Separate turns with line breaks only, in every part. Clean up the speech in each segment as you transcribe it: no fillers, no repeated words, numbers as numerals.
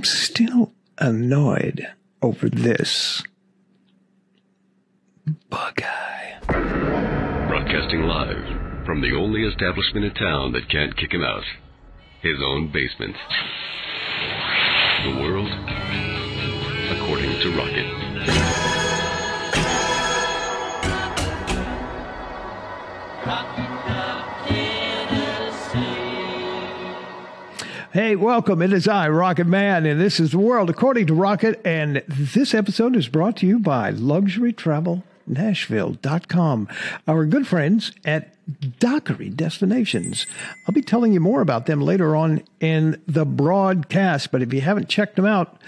I'm still annoyed over this. Buckeye.
Broadcasting live from the only establishment in town that can't kick him out. His own basement. The world according to Rocket.
Hey, welcome. It is I, Rocket Man, and this is The World According to Rocket, and this episode is brought to you by LuxuryTravelNashville.com, our good friends at Dockery Destinations. I'll be telling you more about them later on in the broadcast, but if you haven't checked them out,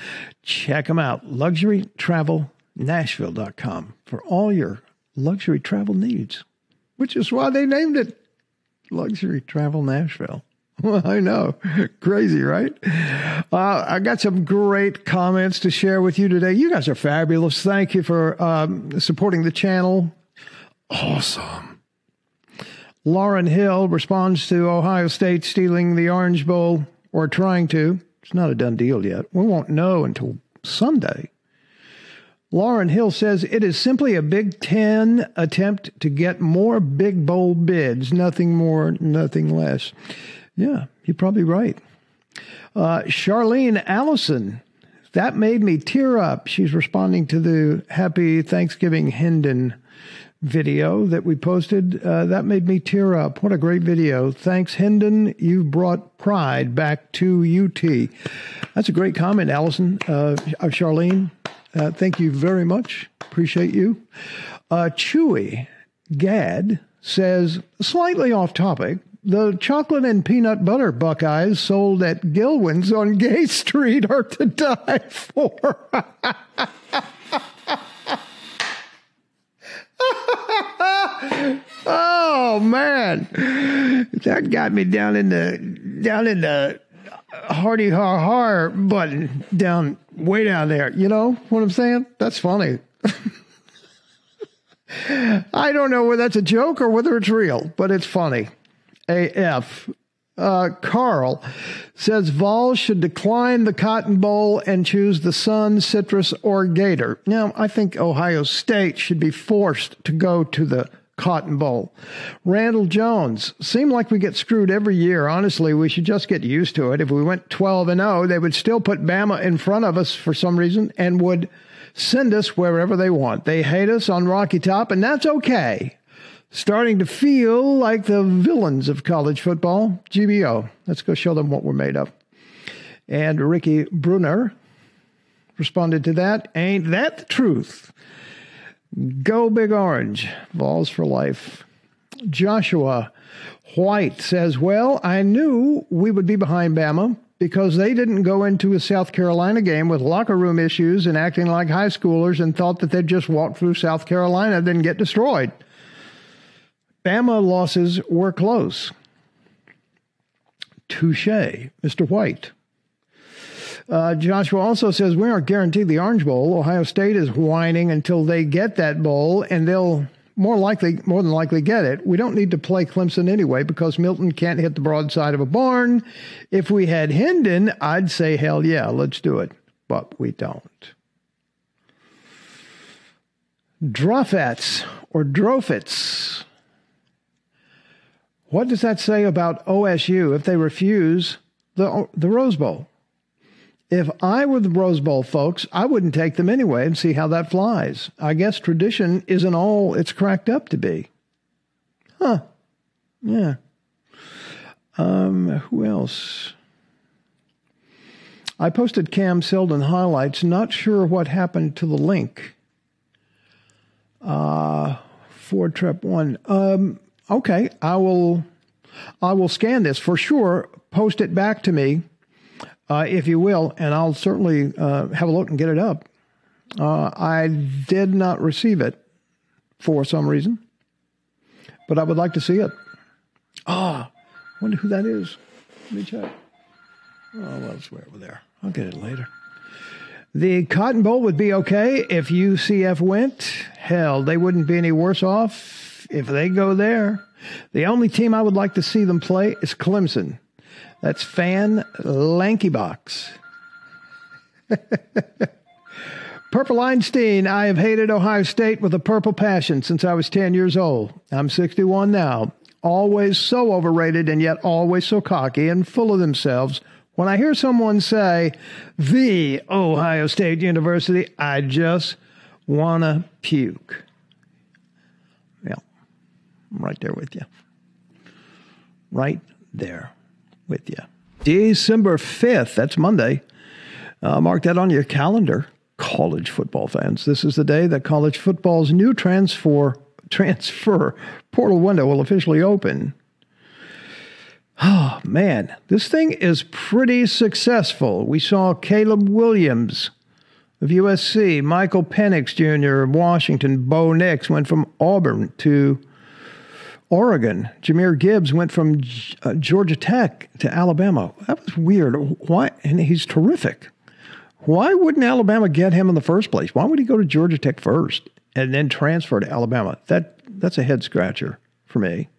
check them out. LuxuryTravelNashville.com for all your luxury travel needs, which is why they named it Luxury Travel Nashville. Well, I know. Crazy, right? I got some great comments to share with you today. You guys are fabulous. Thank you for supporting the channel. Awesome. Lauren Hill responds to Ohio State stealing the Orange Bowl, or trying to. It's not a done deal yet. We won't know until Sunday. Lauren Hill says, it is simply a Big Ten attempt to get more big bowl bids. Nothing more, nothing less. Yeah, you're probably right. Charlene Allison, that made me tear up. She's responding to the Happy Thanksgiving Hendon video that we posted. That made me tear up. What a great video. Thanks, Hendon. You brought pride back to UT. That's a great comment, Allison. Charlene, thank you very much. Appreciate you. Chewy Gad says, slightly off topic, the chocolate and peanut butter Buckeyes sold at Gilwin's on Gay Street are to die for. Oh man, that got me down in the hardy har button, down way down there. You know what I'm saying? That's funny. I don't know whether that's a joke or whether it's real, but it's funny. AF. Carl says Vols should decline the Cotton Bowl and choose the Sun, Citrus, or Gator. Now, I think Ohio State should be forced to go to the Cotton Bowl. Randall Jones, seem like we get screwed every year. Honestly, we should just get used to it. If we went 12-0, they would still put Bama in front of us for some reason and would send us wherever they want. They hate us on Rocky Top, and that's okay. Starting to feel like the villains of college football. GBO. Let's go show them what we're made of. And Ricky Brunner responded to that. Ain't that the truth? Go Big Orange. Vols for life. Joshua White says, well, I knew we would be behind Bama because they didn't go into a South Carolina game with locker room issues and acting like high schoolers and thought that they'd just walk through South Carolina and then get destroyed. Bama losses were close. Touche, Mr. White. Joshua also says, we aren't guaranteed the Orange Bowl. Ohio State is whining until they get that bowl, and they'll more than likely get it. We don't need to play Clemson anyway because Milton can't hit the broadside of a barn. If we had Hendon, I'd say, hell yeah, let's do it. But we don't. Drofets or Drofits. What does that say about OSU if they refuse the Rose Bowl? If I were the Rose Bowl folks, I wouldn't take them anyway and see how that flies. I guess tradition isn't all it's cracked up to be. Huh. Yeah. Who else? I posted Cam Seldon highlights. Not sure what happened to the link. Ford Trep 1. Okay, I will scan this for sure. Post it back to me, if you will, and I'll certainly have a look and get it up. I did not receive it for some reason, but I would like to see it. Wonder who that is. Let me check. Oh, well, it's way over there. I'll get it later. The Cotton Bowl would be okay if UCF went. Hell, they wouldn't be any worse off if they go there. The only team I would like to see them play is Clemson. That's Fan Lankybox. Purple Einstein, I have hated Ohio State with a purple passion since I was 10 years old. I'm 61 now. Always so overrated and yet always so cocky and full of themselves. When I hear someone say, the Ohio State University, I just want to puke. Yeah, I'm right there with you. Right there with you. December 5th, that's Monday. Mark that on your calendar. College football fans. This is the day that college football's new transfer portal window will officially open. Oh, man, this thing is pretty successful. We saw Caleb Williams of USC, Michael Penix Jr. of Washington, Bo Nix went from Auburn to Oregon. Jahmyr Gibbs went from Georgia Tech to Alabama. That was weird. Why? And he's terrific. Why wouldn't Alabama get him in the first place? Why would he go to Georgia Tech first and then transfer to Alabama? That's a head scratcher for me.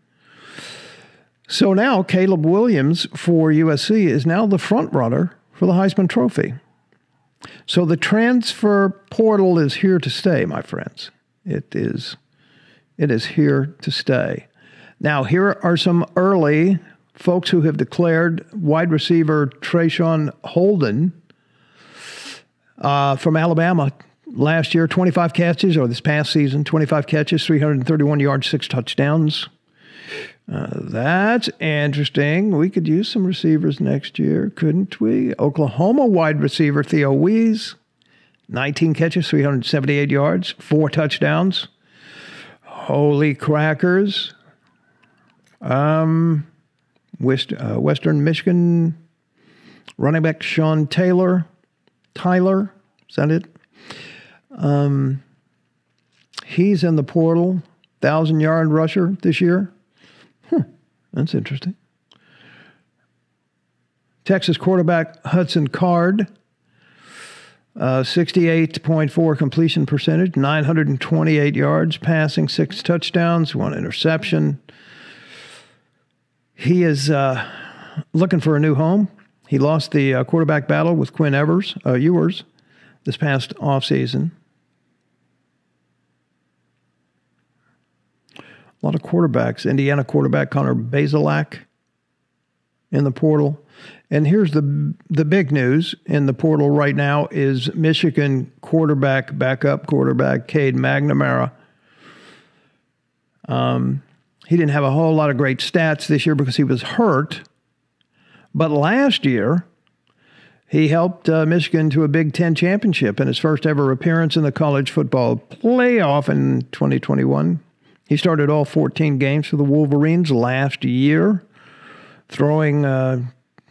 So now Caleb Williams for USC is now the front runner for the Heisman Trophy. So the transfer portal is here to stay, my friends. It is here to stay. Now, here are some early folks who have declared. Wide receiver Trayshawn Holden from Alabama last year, 25 catches, or this past season, 25 catches, 331 yards, 6 touchdowns. That's interesting. We could use some receivers next year, couldn't we? Oklahoma wide receiver Theo Wees, 19 catches, 378 yards, 4 touchdowns. Holy crackers. Western Michigan running back Sean Tyler, is that it? He's in the portal, 1,000-yard rusher this year. That's interesting. Texas quarterback Hudson Card, 68.4 completion percentage, 928 yards, passing, 6 touchdowns, 1 interception. He is looking for a new home. He lost the quarterback battle with Quinn Ewers this past offseason. A lot of quarterbacks. Indiana quarterback Connor Bazelak in the portal. And here's the big news in the portal right now is Michigan backup quarterback Cade McNamara. He didn't have a whole lot of great stats this year because he was hurt. But last year, he helped Michigan to a Big Ten championship in his first ever appearance in the college football playoff in 2021. He started all 14 games for the Wolverines last year, throwing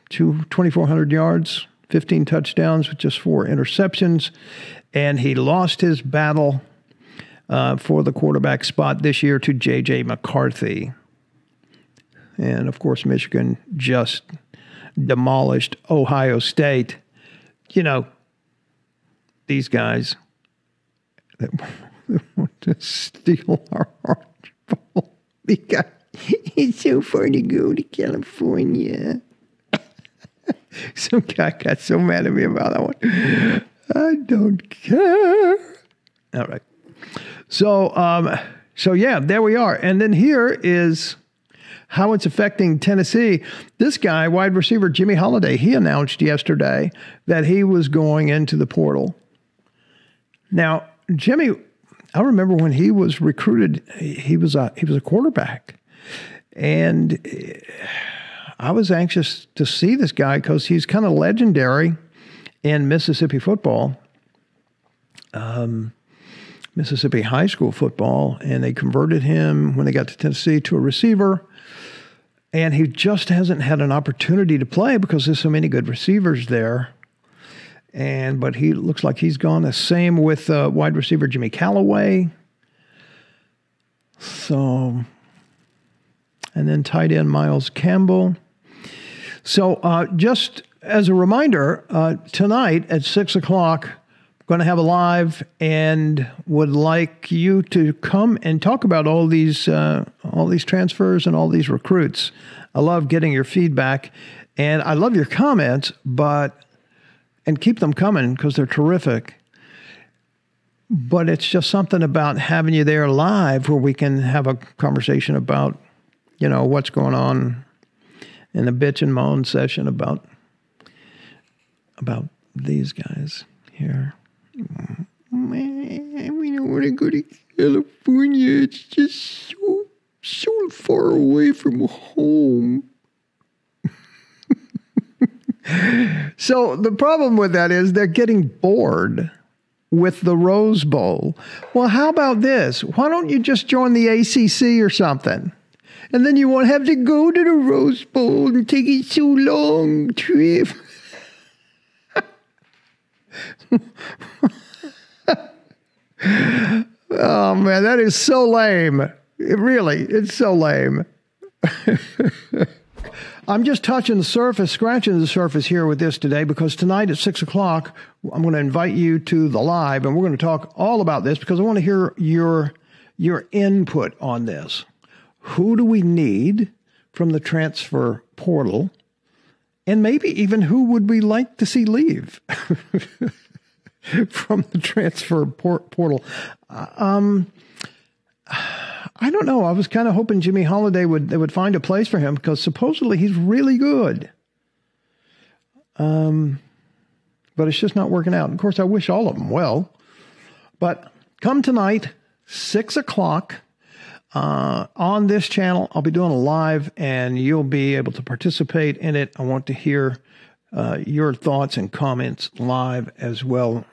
2,400 yards, 15 touchdowns with just 4 interceptions. And he lost his battle for the quarterback spot this year to J.J. McCarthy. And, of course, Michigan just demolished Ohio State. You know, these guys that want to steal our Orange Bowl because it's so far to go to California. Some guy got so mad at me about that one. I don't care. All right. So yeah, there we are. And then here is how it's affecting Tennessee. This guy, wide receiver Jimmy Holiday, he announced yesterday that he was going into the portal. Now, Jimmy, I remember when he was recruited, he was a quarterback. And I was anxious to see this guy because he's kind of legendary in Mississippi football, Mississippi high school football, and they converted him when they got to Tennessee to a receiver. And he just hasn't had an opportunity to play because there's so many good receivers there. But he looks like he's gone. The same with wide receiver Jimmy Callaway. So, and then tight end Miles Campbell. So just as a reminder, tonight at 6 o'clock, going to have a live and would like you to come and talk about all these transfers and all these recruits. I love getting your feedback and I love your comments, but and keep them coming because they're terrific. But it's just something about having you there live where we can have a conversation about, what's going on in the bitch and moan session about these guys here. Man, we don't want to go to California. It's just so far away from home. So the problem with that is they're getting bored with the Rose Bowl. Well, how about this? Why don't you just join the ACC or something? And then you won't have to go to the Rose Bowl and take a so long trip. Oh, man, that is so lame. It's so lame. I'm just touching the surface, scratching the surface here with this today, because tonight at 6 o'clock, I'm going to invite you to the live, and we're going to talk all about this because I want to hear your input on this. Who do we need from the transfer portal? And maybe even who would we like to see leave from the transfer portal? I don't know. I was kind of hoping Jimmy Holiday would find a place for him because supposedly he's really good. But it's just not working out. Of course, I wish all of them well. But come tonight, 6 o'clock, on this channel. I'll be doing a live, and you'll be able to participate in it. I want to hear your thoughts and comments live as well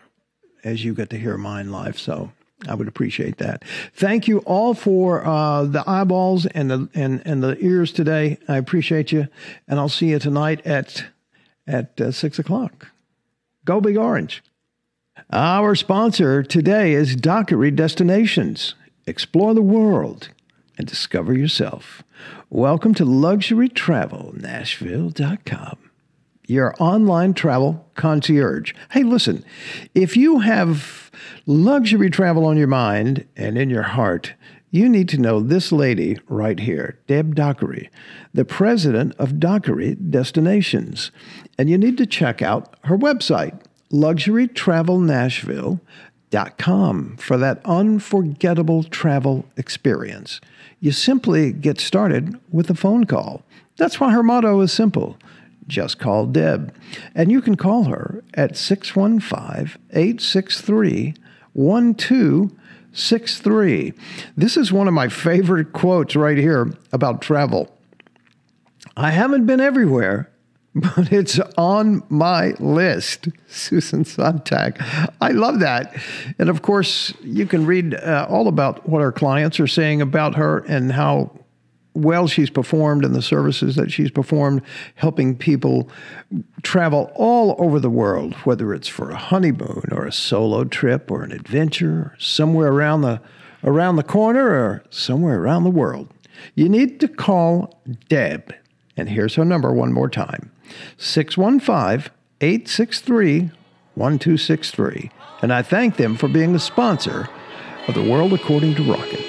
as you get to hear mine live. So I would appreciate that. Thank you all for the eyeballs and the ears today. I appreciate you, and I'll see you tonight at 6 o'clock. Go Big Orange. Our sponsor today is Dockery Destinations. Explore the world and discover yourself. Welcome to Luxury Travel, Nashville.com. Your online travel concierge. Hey, listen, if you have luxury travel on your mind and in your heart, you need to know this lady right here, Deb Dockery, the president of Dockery Destinations. And you need to check out her website, luxurytravelnashville.com, for that unforgettable travel experience. You simply get started with a phone call. That's why her motto is simple. Just call Deb. And you can call her at 615-863-1263. This is one of my favorite quotes right here about travel. I haven't been everywhere, but it's on my list. Susan Sontag. I love that. And of course, you can read all about what our clients are saying about her and how well she's performed and the services that she's performed, helping people travel all over the world, whether it's for a honeymoon or a solo trip or an adventure, somewhere around the corner or somewhere around the world. You need to call Deb. And here's her number one more time, 615-863-1263. And I thank them for being the sponsor of The World According to Rocket.